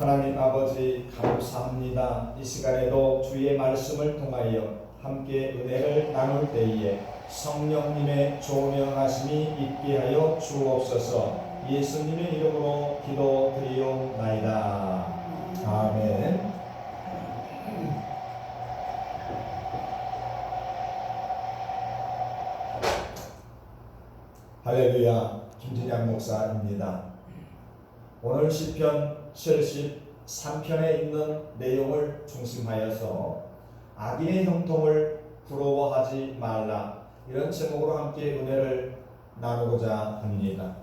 하나님 아버지 감사합니다. 이 시간에도 주의 말씀을 통하여 함께 은혜를 나눌 때에 성령님의 조명하심이 있게 하여 주옵소서. 예수님의 이름으로 기도드리옵나이다. 아멘. 할렐루야. 김진양 목사입니다. 오늘 시편 73편에 있는 내용을 중심하여서 악인의 형통을 부러워하지 말라, 이런 제목으로 함께 은혜를 나누고자 합니다.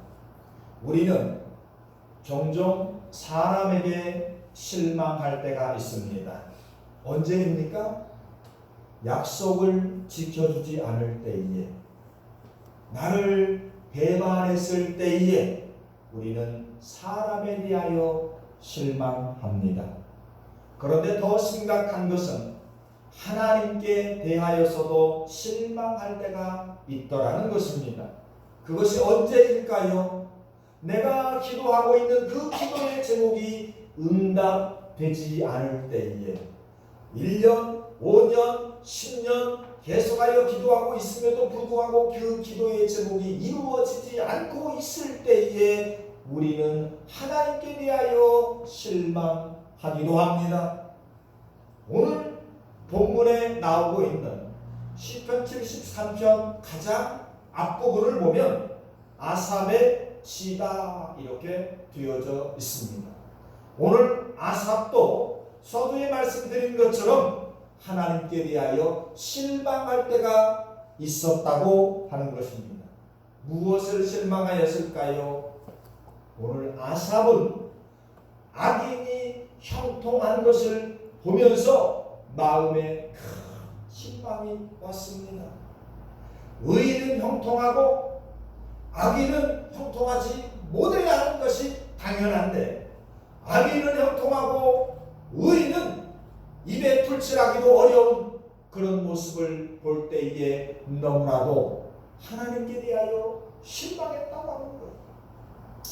우리는 종종 사람에게 실망할 때가 있습니다. 언제입니까? 약속을 지켜주지 않을 때에, 나를 배반했을 때에 우리는 사람에 대하여 실망합니다. 그런데 더 심각한 것은 하나님께 대하여서도 실망할 때가 있더라는 것입니다. 그것이 언제일까요? 내가 기도하고 있는 그 기도의 제목이 응답되지 않을 때에, 1년, 5년, 10년 계속하여 기도하고 있음에도 불구하고 그 기도의 제목이 이루어지지 않고 있을 때에 우리는 하나님께 대하여 실망하기도 합니다. 오늘 본문에 나오고 있는 시편 73편 가장 앞부분을 보면 아삽의 시다 이렇게 되어져 있습니다. 오늘 아삽도 서두에 말씀드린 것처럼 하나님께 대하여 실망할 때가 있었다고 하는 것입니다. 무엇을 실망하였을까요? 오늘 아삽은 악인이 형통한 것을 보면서 마음에 큰 실망이 왔습니다. 의인은 형통하고 악인은 형통하지 못해야 하는 것이 당연한데, 악인은 형통하고 의인은 입에 풀칠하기도 어려운 그런 모습을 볼 때에 너무나도 하나님께 대하여 실망했다고 하는 거예요.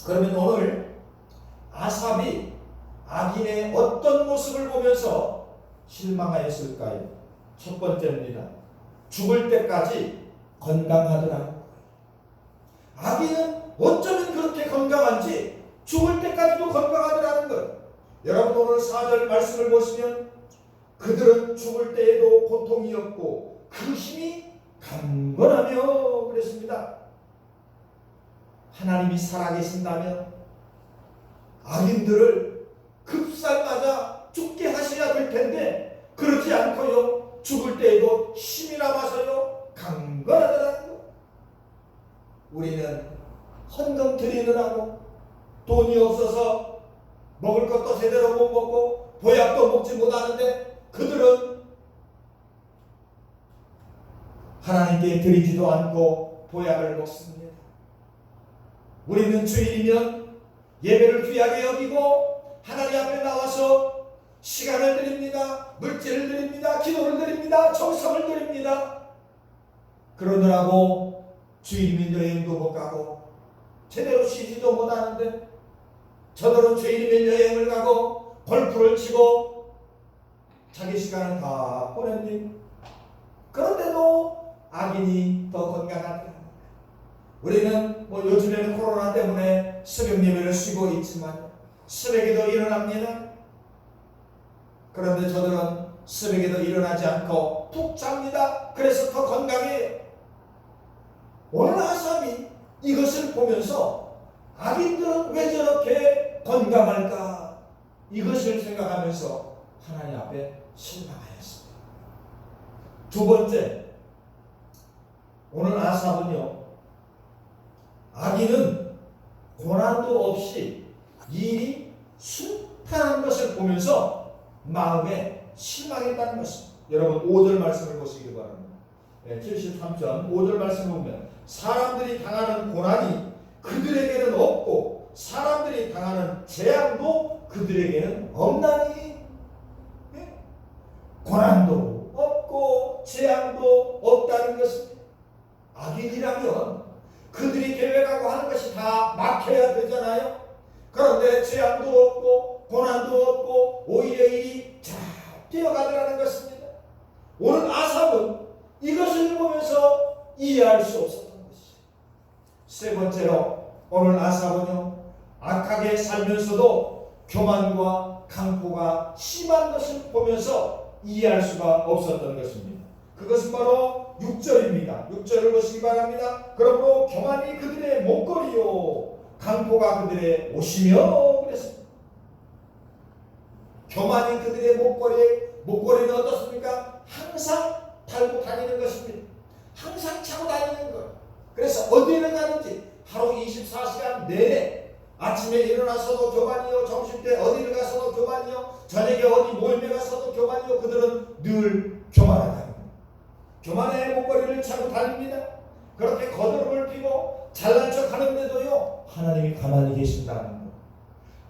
그러면 오늘 아삽이 악인의 어떤 모습을 보면서 실망하였을까요? 첫 번째입니다. 죽을 때까지 건강하더라. 악인은 어쩌면 그렇게 건강한지 죽을 때까지도 건강하더라는 것. 여러분 오늘 4절 말씀을 보시면 그들은 죽을 때에도 고통이 없고 그 힘이 강건하며 그랬습니다. 하나님이 살아계신다면 악인들을 급살맞아 죽게 하셔야 될 텐데 그렇지 않고요, 죽을 때에도 힘이 남아서요 강건하더라는 것. 우리는 헌금 드리느라고 돈이 없어서 먹을 것도 제대로 못 먹고 보약도 먹지 못하는데 그들은 하나님께 드리지도 않고 보약을 먹습니다. 우리는 주일이면 예배를 귀하게 여기고 하나님 앞에 나와서 시간을 드립니다. 물질을 드립니다. 기도를 드립니다. 정성을 드립니다. 그러느라고 주일이면 여행도 못 가고 제대로 쉬지도 못하는데, 저들은 주일이면 여행을 가고 골프를 치고 자기 시간을 다 보냅니다. 그런데도 악인이 더 건강합니다. 우리는 요즘에는 코로나 때문에 새벽 예배를 쉬고 있지만 새벽에도 일어납니다. 그런데 저들은 새벽에도 일어나지 않고 푹 잡니다. 그래서 더 건강해요. 오늘 아삽이 이것을 보면서 악인들은 왜 저렇게 건강할까? 이것을 생각하면서 하나님 앞에 실망하였습니다. 두 번째, 오늘 아삽은요, 악인은 고난도 없이 일이 순탄한 것을 보면서 마음에 실망했다는 것입니다. 여러분 5절 말씀을 보시기 바랍니다. 73편 5절 말씀을 보면 사람들이 당하는 고난이 그들에게는 없고 사람들이 당하는 재앙도 그들에게는 없나니. 고난도 없고 재앙도 없다는 것입니다. 악인이라면 그들이 계획하고 하는 것이 다 막혀야 되잖아요. 그런데 재앙도 없고 고난도 교만과 강포가 심한 것을 보면서 이해할 수가 없었던 것입니다. 그것은 바로 6절입니다. 6절을 보시기 바랍니다. 그러므로 교만이 그들의 목걸이요 강포가 그들의 옷이며 그랬습니다. 교만이 그들의 목걸이는 어떻습니까? 항상 달고 다니는 것입니다. 항상 차고 다니는 것. 그래서 어디를 가든지 하루 24시간 내내 아침에 일어나서도 교만이요, 점심때 어디를 가서도 교만이요, 저녁에 어디 모임에 가서도 교만이요. 그들은 늘 교만하다. 교만의 목걸이를 차고 다닙니다. 그렇게 거드름을 피고 잘난 척 하는데도요 하나님이 가만히 계신다는 것.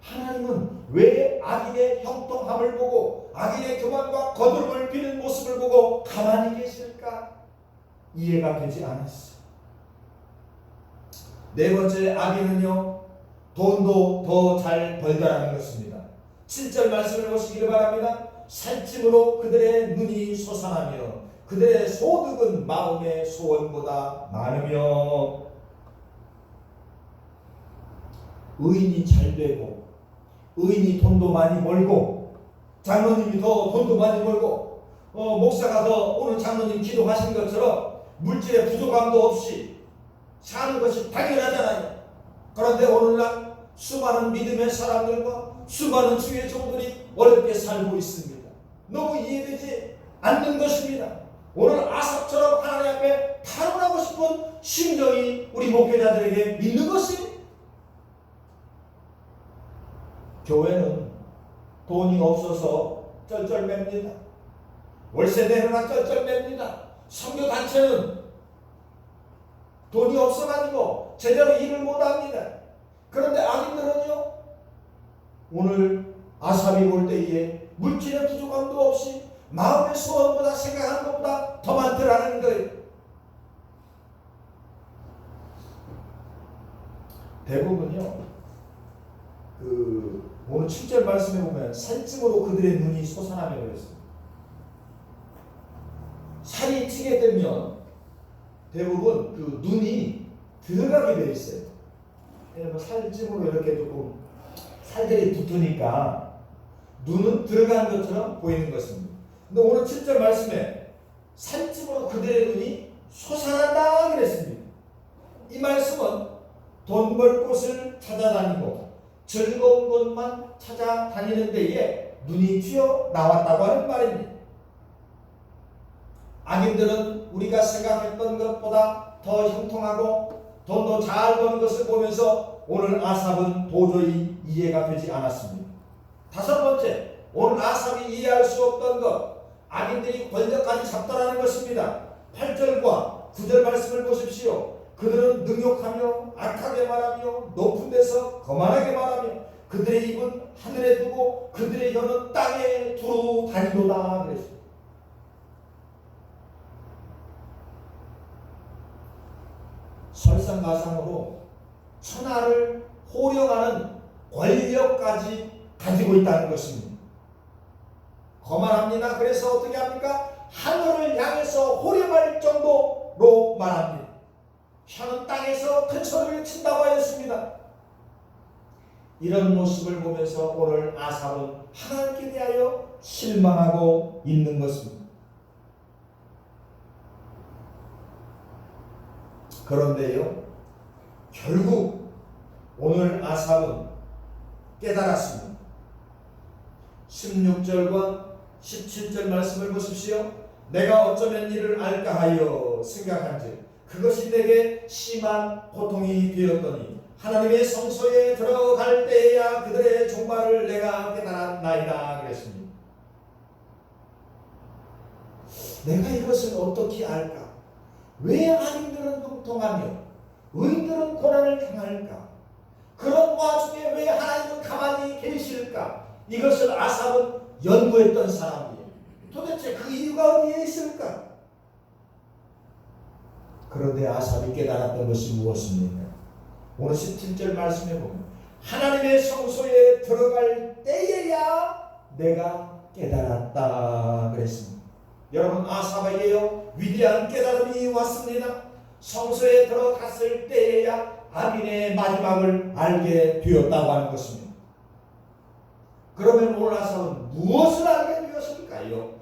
하나님은 왜 악인의 형통함을 보고 악인의 교만과 거드름을 피는 모습을 보고 가만히 계실까? 이해가 되지 않았어요. 네 번째, 악인은요 돈도 더 잘 벌다라는 것입니다. 7절 말씀을 보시기를 바랍니다. 살찜으로 그들의 눈이 솟아나며 그들의 소득은 마음의 소원보다 많으며. 의인이 잘 되고 의인이 돈도 많이 벌고 장로님이 더 돈도 많이 벌고 목사가 더 오늘 장로님 기도하신 것처럼 물질의 부족함도 없이 사는 것이 당연하잖아요. 그런데 오늘날 수많은 믿음의 사람들과 수많은 주의 종들이 어렵게 살고 있습니다. 너무 이해되지 않는 것입니다. 오늘 아삽처럼 하나님 앞에 탈원하고 싶은 심정이 우리 목회자들에게 있는 것입니다. 교회는 돈이 없어서 쩔쩔맵니다. 월세 내느라 쩔쩔맵니다. 선교단체는 돈이 없어가지고 제대로 일을 못합니다. 그런데 악인들은요 오늘 아삽이 볼 때에 물질의 부족함도 없이 마음의 소원보다 생각하는 것보다 더 많더라는 거예요. 대부분요 오늘 7절 말씀에 보면 살찜으로 그들의 눈이 솟아나며 그랬습니다. 살이 찌게 되면 대부분 그 눈이 들어가게 되어 있어요. 왜냐면 살찜으로 이렇게 조금 살들이 붙으니까 눈은 들어간 것처럼 보이는 것입니다. 근데 오늘 7절 말씀에 살찜으로 그들의 눈이 솟아난다 그랬습니다. 이 말씀은 돈 벌 곳을 찾아다니고 즐거운 곳만 찾아다니는 데에 눈이 튀어나왔다고 하는 말입니다. 악인들은 우리가 생각했던 것보다 더 형통하고 돈도 잘 버는 것을 보면서 오늘 아삽은 도저히 이해가 되지 않았습니다. 다섯 번째, 오늘 아삽이 이해할 수 없던 것, 악인들이 권력까지 잡다라는 것입니다. 8절과 9절 말씀을 보십시오. 그들은 능욕하며 악하게 말하며 높은 데서 거만하게 말하며 그들의 입은 하늘에 두고 그들의 혀는 땅에 두루 다니도다 그랬습니다. 설상가상으로 천하를 호령하는 권력까지 가지고 있다는 것입니다. 거만합니다. 그래서 어떻게 합니까? 하늘을 향해서 호령할 정도로 말합니다. 혀는 땅에서 큰 소리를 친다고 하였습니다. 이런 모습을 보면서 오늘 아삽은 하나님께 대하여 실망하고 있는 것입니다. 그런데요, 결국 오늘 아삽은 깨달았습니다. 16절과 17절 말씀을 보십시오. 내가 어쩌면 이를 알까 하여 생각한즉 그것이 내게 심한 고통이 되었더니 하나님의 성소에 들어갈 때에야 그들의 종말을 내가 깨달았나이다 그랬습니다. 내가 이것을 어떻게 알까? 왜 악인들은 형통하며 의인들은 고난을 당할까? 그런 와중에 왜 하나님은 가만히 계실까? 이것을 아삽은 연구했던 사람이에요. 도대체 그 이유가 어디에 있을까? 그런데 아삽이 깨달았던 것이 무엇입니까? 오늘 17절 말씀에 보면 하나님의 성소에 들어갈 때에야 내가 깨달았다 그랬습니다. 여러분, 아삽에게요 위대한 깨달음이 왔습니다. 성소에 들어갔을 때에야 악인의 마지막을 알게 되었다고 하는 것입니다. 그러면 오늘 아삽은 무엇을 알게 되었을까요?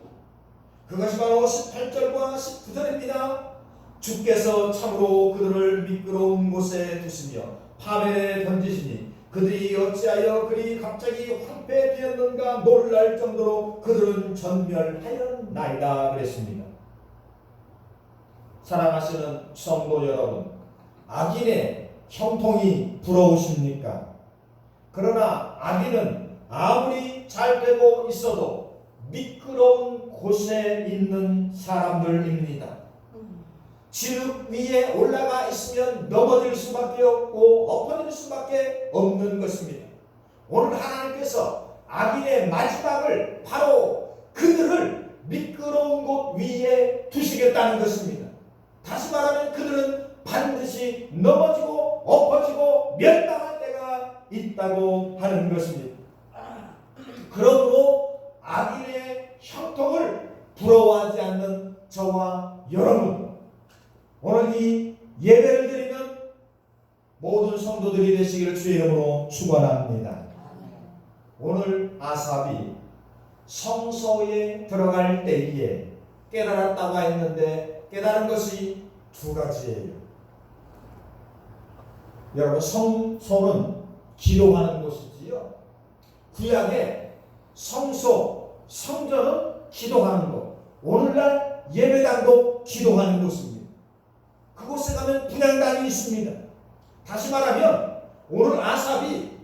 그것이 바로 18절과 19절입니다. 주께서 참으로 그들을 미끄러운 곳에 두시며 파멸에 던지시니 그들이 어찌하여 그리 갑자기 황폐되었는가 놀랄 정도로 그들은 전멸하였나이다 그랬습니다. 사랑하시는 성도 여러분, 악인의 형통이 부러우십니까? 그러나 악인은 아무리 잘 되고 있어도 미끄러운 곳에 있는 사람들입니다. 지름 위에 올라가 있으면 넘어질 수밖에 없고 엎어질 수밖에 없는 것입니다. 오늘 하나님께서 악인의 마지막을 바로 그들을 미끄러운 곳 위에 두시겠다는 것입니다. 다시 말하면 그들은 반드시 넘어지고 엎어지고 멸망할 때가 있다고 하는 것입니다. 그러므로 악인의 형통을 부러워하지 않는 저와 여러분, 오늘 이 예배를 드리는 모든 성도들이 되시기를 주의 이름으로 축원합니다. 오늘 아삽이 성소에 들어갈 때에 깨달았다고 했는데 깨달은 것이 두 가지예요. 여러분, 성소는 기도하는 곳이지요. 구약의 성소, 성전은 기도하는 곳. 오늘날 예배당도 기도하는 곳입니다. 그곳에 가면 분향단이 있습니다. 다시 말하면 오늘 아삽이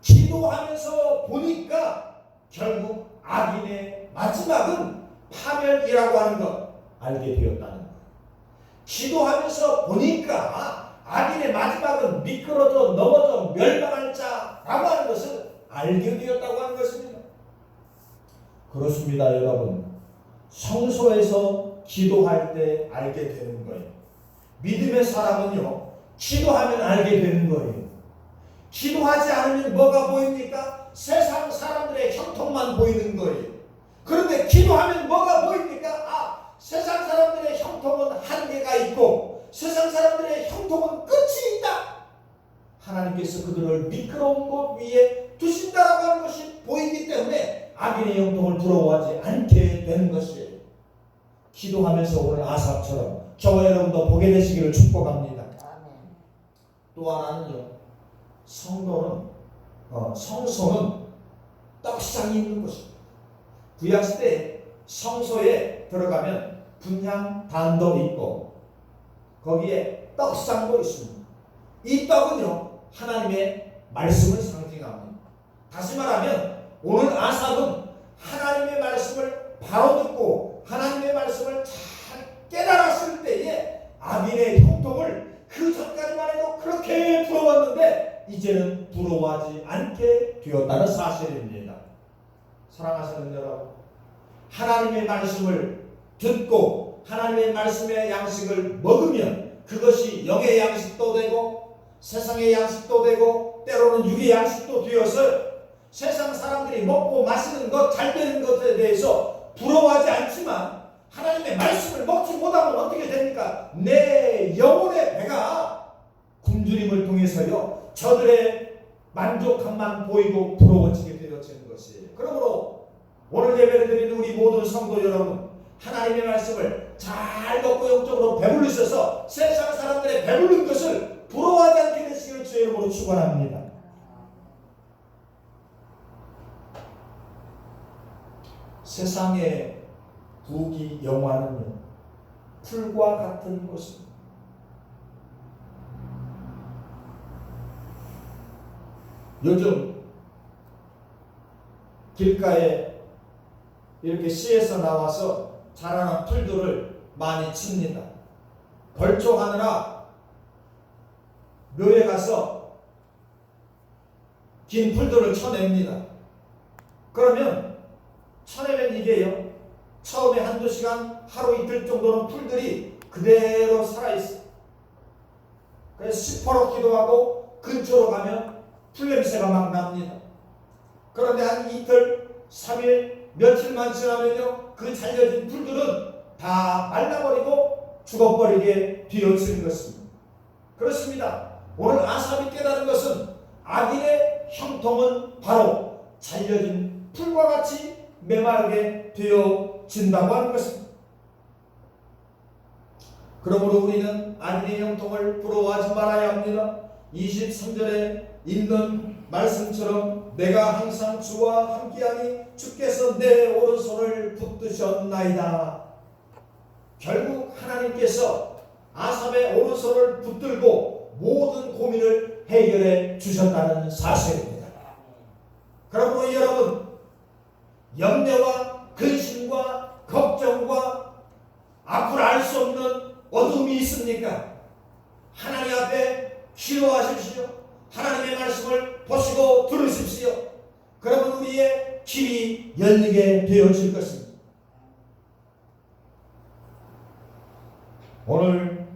기도하면서 보니까 결국 악인의 마지막은 파멸이라고 하는 것 알게 되었다는 것. 기도하면서 보니까 악인의 마지막은 미끄러져 넘어져 멸망할 자라고 하는 것을 알게 되었다고 하는 것입니다. 그렇습니다, 여러분. 성소에서 기도할 때 알게 되는 거예요. 믿음의 사람은요, 기도하면 알게 되는 거예요. 기도하지 않으면 뭐가 보입니까? 세상 사람들의 형통만 보이는 거예요. 그런데 기도하면 뭐가 보입니까? 세상 사람들의 형통은 한계가 있고 세상 사람들의 형통은 끝이 있다. 하나님께서 그들을 미끄러운 곳 위에 두신다라고 하는 것이 보이기 때문에 악인의 형통을 부러워하지 않게 되는 것이에요. 기도하면서 오늘 아삽처럼 저와 여러분도 보게 되시기를 축복합니다. 또 하나는요, 성소는 떡상이 있는 것입니다. 구약시대에 성소에 들어가면 분향단도 있고 거기에 떡상도 있습니다. 이 떡은요, 하나님의 말씀을 상징합니다. 다시 말하면 오늘 아삽은 하나님의 말씀을 바로 듣고 하나님의 말씀을 잘 깨달았을 때에 악인의 형통을 그 전까지만 해도 그렇게 부러웠는데 이제는 부러워하지 않게 되었다는 사실입니다. 사랑하시는 여러분, 하나님의 말씀을 듣고 하나님의 말씀의 양식을 먹으면 그것이 영의 양식도 되고 세상의 양식도 되고 때로는 육의 양식도 되어서 세상 사람들이 먹고 마시는 것, 잘 되는 것에 대해서 부러워하지 않지만 하나님의 말씀을 먹지 못하면 어떻게 됩니까? 내 영혼의 배가 굶주림을 통해서요, 저들의 만족함만 보이고 부러워지게 되어지는 것이에요. 그러므로 오늘 예배를 드리는 우리 모든 성도 여러분, 하나님의 말씀을 잘 먹고 영적으로 배불리셔서 세상 사람들의 배부른 것을 부러워하지 않게 되시기를 주의 이름으로 축원합니다. 세상의 부귀 영화는요, 풀과 같은 것입니다. 요즘 길가에 이렇게 시에서 나와서 자라난 풀들을 많이 칩니다. 벌초하느라 묘에 가서 긴 풀들을 쳐냅니다. 그러면 쳐내면 이게요, 처음에 한두 시간, 하루 이틀 정도는 풀들이 그대로 살아있어요. 그래서 시퍼렇기도 하고 근처로 가면 풀냄새가 막 납니다. 그런데 한 이틀, 3일, 며칠만 지나면요, 그 잘려진 풀들은 다 말라버리고 죽어버리게 되어지는 것입니다. 그렇습니다. 오늘 아삽이 깨달은 것은 악인의 형통은 바로 잘려진 풀과 같이 메마르게 되어진다고 하는 것입니다. 그러므로 우리는 아들의 형통을 부러워하지 말아야 합니다. 23절에 있는 말씀처럼 내가 항상 주와 함께하니 주께서 내 오른손을 붙드셨나이다. 결국 하나님께서 아삽의 오른손을 붙들고 모든 고민을 해결해 주셨다는 사실입니다. 그러므로 여러분, 염려와 근심과 걱정과 앞으로 알 수 없는 어둠이 있습니까? 하나님 앞에 기도하십시오. 하나님의 말씀을 보시고 들으십시오. 그러면 우리의 길이 열리게 되어질 것입니다. 오늘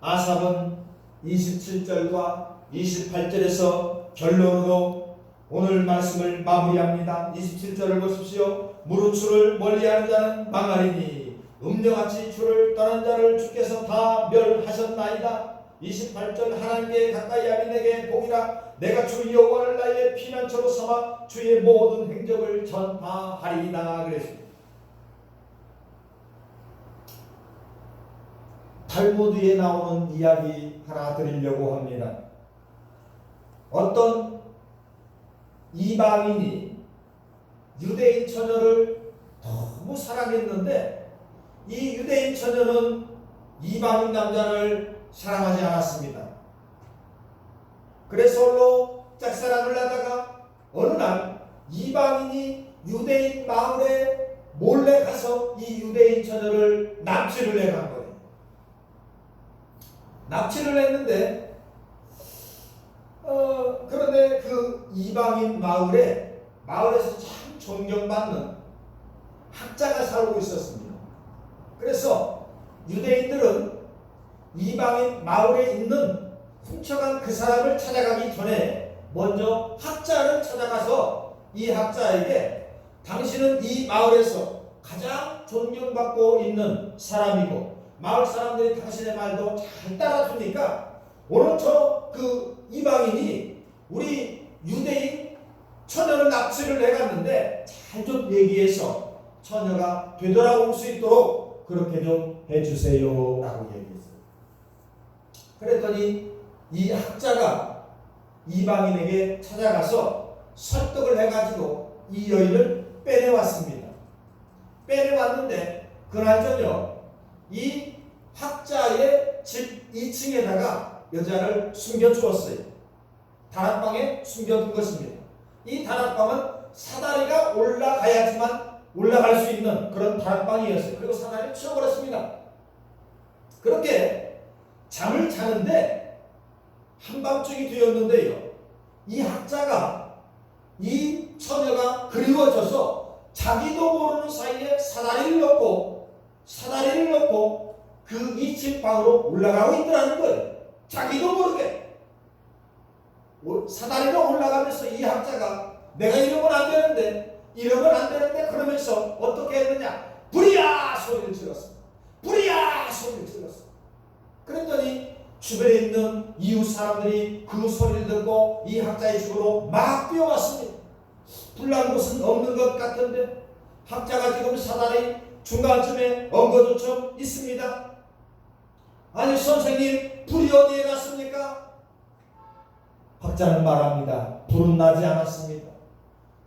아삽은 27절과 28절에서 결론으로 오늘 말씀을 마무리합니다. 27절을 보십시오. 무릇 주를 멀리하는 자는 망하리니 음녀같이 주를 떠난 자를 주께서 다 멸하셨나이다. 28절 하나님께 가까이 하니 내게 복이라. 내가 주 여호와를 나의 피난처로 삼아 주의 모든 행적을 전파하리이다. 그랬습니다. 탈무드에 나오는 이야기 하나 드리려고 합니다. 어떤 이방인이 유대인 처녀를 너무 사랑했는데 이 유대인 처녀는 이방인 남자를 사랑하지 않았습니다. 그래서 홀로 짝사랑을 하다가 어느 날 이방인이 유대인 마을에 몰래 가서 이 유대인 처녀를 납치를 해간 거예요. 납치를 했는데 그런데 그 이방인 마을에서 참 존경받는 학자가 살고 있었습니다. 그래서 유대인들은 이방인 마을에 있는 훔쳐간 그 사람을 찾아가기 전에 먼저 학자를 찾아가서 이 학자에게 당신은 이 마을에서 가장 존경받고 있는 사람이고 마을 사람들이 당신의 말도 잘 따라주니까 오늘 그 이방인이 우리 유대인 처녀를 납치를 해갔는데 잘 좀 얘기해서 처녀가 되돌아올 수 있도록 그렇게 좀 해주세요 라고 얘기했어요. 그랬더니 이 학자가 이방인에게 찾아가서 설득을 해가지고 이 여인을 빼내왔습니다. 빼내왔는데 그날 저녁 이 학자의 집 2층에다가 여자를 숨겨주었어요. 다락방에 숨겨둔 것입니다. 이 다락방은 사다리가 올라갈 수 있는 그런 다락방이었어요. 그리고 사다리를 치워버렸습니다. 그렇게 잠을 자는데 한밤중이 되었는데요. 이 학자가 이 처녀가 그리워져서 자기도 모르는 사이에 사다리를 넣고 그 2층 방으로 올라가고 있더라는 거예요. 자기도 모르게 사다리로 올라가면서 이 학자가 내가 이러면 안 되는데 그러면서 어떻게 했느냐, 불이야 소리를 질렀어. 그랬더니 주변에 있는 이웃 사람들이 그 소리를 듣고 이 학자의 집으로 막 뛰어왔습니다. 불난 곳은 없는 것 같은데 학자가 지금 사다리 중간쯤에 엉거주춤 있습니다. 아니 선생님, 불이 어디에 갔습니까? 학자는 말합니다. 불은 나지 않았습니다.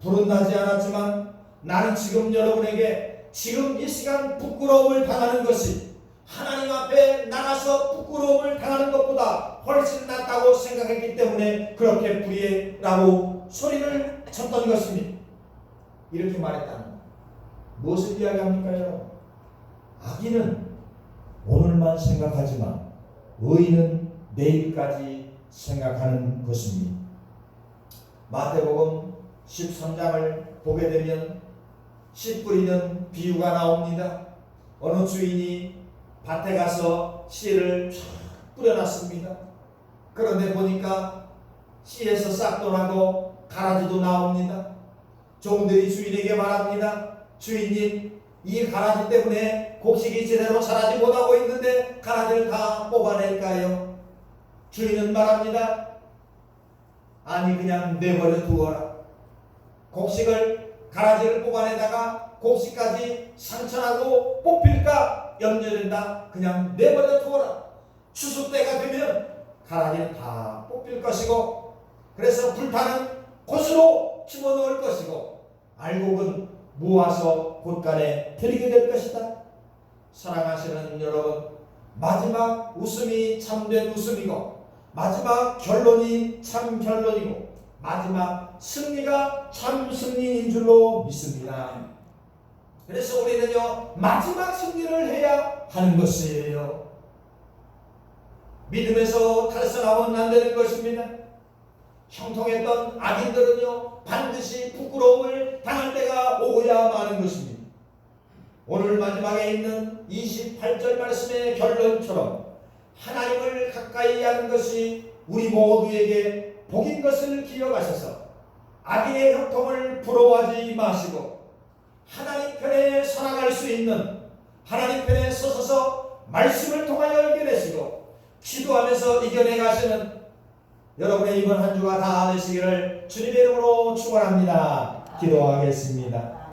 불은 나지 않았지만 나는 지금 여러분에게 지금 이 시간 부끄러움을 당하는 것이 하나님 앞에 나가서 부끄러움을 당하는 것보다 훨씬 낫다고 생각했기 때문에 그렇게 불이라고 소리를 쳤던 것입니다. 이렇게 말했다는 것. 무엇을 이야기합니까 여러분? 악인은 오늘만 생각하지만 의인은 내일까지 생각하는 것입니다. 마태복음 13장을 보게 되면 씨 뿌리는 비유가 나옵니다. 어느 주인이 밭에 가서 씨를 쫙 뿌려놨습니다. 그런데 보니까 씨에서 싹도 나고 가라지도 나옵니다. 종들이 주인에게 말합니다. 주인님, 이 가라지 때문에 곡식이 제대로 자라지 못하고 있는데 가라지를 다 뽑아낼까요? 주인은 말합니다. 아니 그냥 내버려 두어라. 곡식을 가라지를 뽑아내다가 곡식까지 상처나고 뽑힐까 염려된다. 그냥 내버려 두어라. 추수 때가 되면 가라지는 다 뽑힐 것이고, 그래서 불타는 곳으로 집어넣을 것이고, 알곡은 모아서 곳간에 들이게 될 것이다. 사랑하시는 여러분, 마지막 웃음이 참된 웃음이고, 마지막 결론이 참 결론이고, 마지막 승리가 참 승리인 줄로 믿습니다. 그래서 우리는요, 마지막 승리를 해야 하는 것이에요. 믿음에서 탈선하면 안 되는 것입니다. 형통했던 악인들은요, 반드시 부끄러움을 당할 때가 오고야 마는 것입니다. 오늘 마지막에 있는 28절 말씀의 결론처럼 하나님을 가까이 하는 것이 우리 모두에게 복인 것을 기억하셔서 악인의 형통을 부러워하지 마시고 하나님 편에 살아갈 수 있는, 하나님 편에 서서서 말씀을 통하여 이겨내시고 기도하면서 이겨내 가시는 여러분의 이번 한 주가 다 되시기를 주님의 이름으로 축원합니다. 기도하겠습니다.